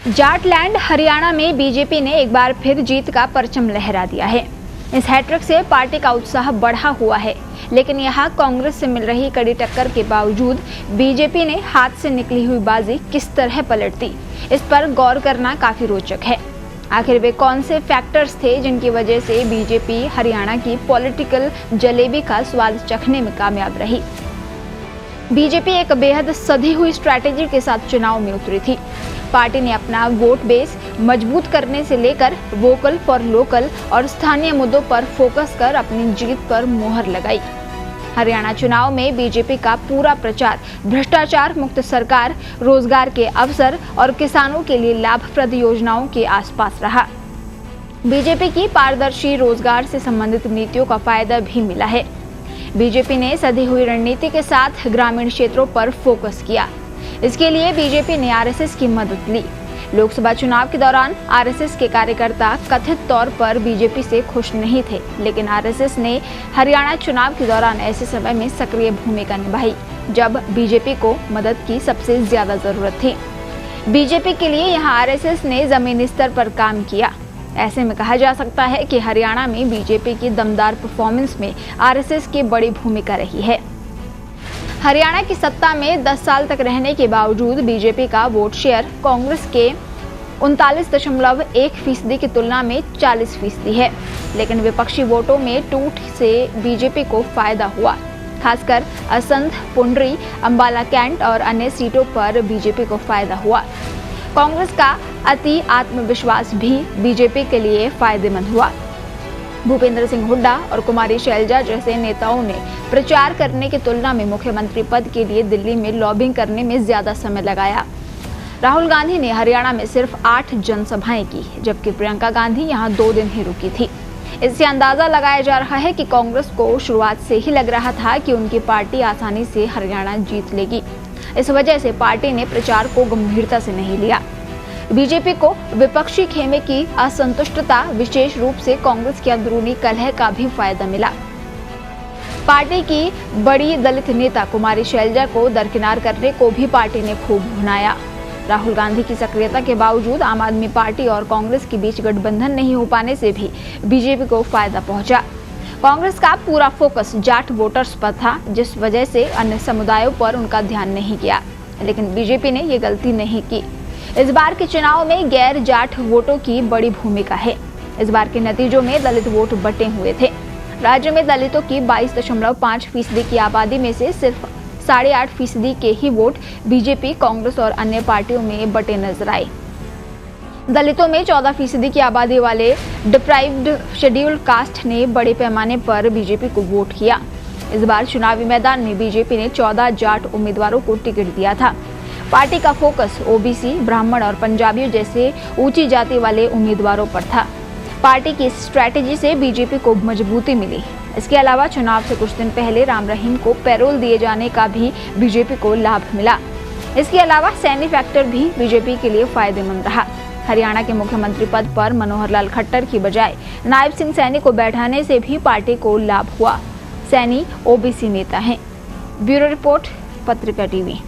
जाटलैंड हरियाणा में बीजेपी ने एक बार फिर जीत का परचम लहरा दिया है। इस हैट्रिक से पार्टी का उत्साह बढ़ा हुआ है, लेकिन यहाँ कांग्रेस से मिल रही कड़ी टक्कर के बावजूद बीजेपी ने हाथ से निकली हुई बाजी किस तरह पलट दी, इस पर गौर करना काफी रोचक है। आखिर वे कौन से फैक्टर्स थे जिनकी वजह से बीजेपी हरियाणा की पॉलिटिकल जलेबी का स्वाद चखने में कामयाब रही। बीजेपी एक बेहद सधी हुई स्ट्रैटेजी के साथ चुनाव में उतरी थी। पार्टी ने अपना वोट बेस मजबूत करने से लेकर वोकल फॉर लोकल और स्थानीय मुद्दों पर फोकस कर अपनी जीत पर मोहर लगाई। हरियाणा चुनाव में बीजेपी का पूरा प्रचार भ्रष्टाचार मुक्त सरकार, रोजगार के अवसर और किसानों के लिए लाभप्रद योजनाओं के आसपास रहा। बीजेपी की पारदर्शी रोजगार से संबंधित नीतियों का फायदा भी मिला है। बीजेपी ने सधी हुई रणनीति के साथ ग्रामीण क्षेत्रों पर फोकस किया। इसके लिए बीजेपी ने आरएसएस की मदद ली। लोकसभा चुनाव के दौरान आरएसएस के कार्यकर्ता कथित तौर पर बीजेपी से खुश नहीं थे, लेकिन आरएसएस ने हरियाणा चुनाव के दौरान ऐसे समय में सक्रिय भूमिका निभाई जब बीजेपी को मदद की सबसे ज्यादा जरूरत थी। बीजेपी के लिए यहां आरएसएस ने जमीनी स्तर पर काम किया। ऐसे में कहा जा सकता है कि हरियाणा में बीजेपी की दमदार परफॉर्मेंस में आरएसएस की बड़ी भूमिका रही है। हरियाणा की सत्ता में 10 साल तक रहने के बावजूद बीजेपी का वोट शेयर कांग्रेस के 39.1% की तुलना में 40% है, लेकिन विपक्षी वोटों में टूट से बीजेपी को फायदा हुआ। खासकर असंध, पुंडरी, अंबाला कैंट और अन्य सीटों पर बीजेपी को फायदा हुआ। कांग्रेस का अति आत्मविश्वास भी बीजेपी के लिए फायदेमंद हुआ। भूपेंद्र सिंह हुड्डा और कुमारी शैलजा जैसे नेताओं ने प्रचार करने की तुलना में मुख्यमंत्री पद के लिए दिल्ली में लॉबिंग करने में ज्यादा समय लगाया। राहुल गांधी ने हरियाणा में सिर्फ 8 जनसभाएं की, जबकि प्रियंका गांधी यहां 2 दिन ही रुकी थी। इससे अंदाजा लगाया जा रहा है कि कांग्रेस को शुरुआत से ही लग रहा था कि उनकी पार्टी आसानी से हरियाणा जीत लेगी। इस वजह से पार्टी ने प्रचार को गंभीरता से नहीं लिया। बीजेपी को विपक्षी खेमे की असंतुष्टता, विशेष रूप से कांग्रेस की अंदरूनी कलह का भी फायदा मिला। पार्टी की बड़ी दलित नेता कुमारी शैलजा को दरकिनार करने को भी पार्टी ने खूब भुनाया। राहुल गांधी की सक्रियता के बावजूद आम आदमी पार्टी और कांग्रेस के बीच गठबंधन नहीं हो पाने से भी बीजेपी को फायदा पहुंचा। कांग्रेस का पूरा फोकस जाट वोटर्स पर था, जिस वजह से अन्य समुदायों पर उनका ध्यान नहीं गया, लेकिन बीजेपी ने ये गलती नहीं की। इस बार के चुनाव में गैर जाट वोटों की बड़ी भूमिका है। इस बार के नतीजों में दलित वोट बटे हुए थे। राज्य में दलितों की 22.5% की आबादी में से सिर्फ 8.5% के ही वोट बीजेपी, कांग्रेस और अन्य पार्टियों में बटे नजर आए। दलितों में 14% की आबादी वाले डिप्राइव्ड शेड्यूल्ड कास्ट ने बड़े पैमाने पर बीजेपी को वोट किया। इस बार चुनावी मैदान में बीजेपी ने 14 जाट उम्मीदवारों को टिकट दिया था। पार्टी का फोकस ओबीसी, ब्राह्मण और पंजाबियों जैसे ऊंची जाति वाले उम्मीदवारों पर था। पार्टी की इस स्ट्रैटेजी से बीजेपी को मजबूती मिली। इसके अलावा चुनाव से कुछ दिन पहले राम रहीम को पैरोल दिए जाने का भी बीजेपी को लाभ मिला। इसके अलावा सैनी फैक्टर भी बीजेपी के लिए फायदेमंद रहा। हरियाणा के मुख्यमंत्री पद पर मनोहर लाल खट्टर की बजाय नायब सिंह सैनी को बैठाने से भी पार्टी को लाभ हुआ। सैनी ओबीसी नेता हैं। ब्यूरो रिपोर्ट, पत्रिका टीवी।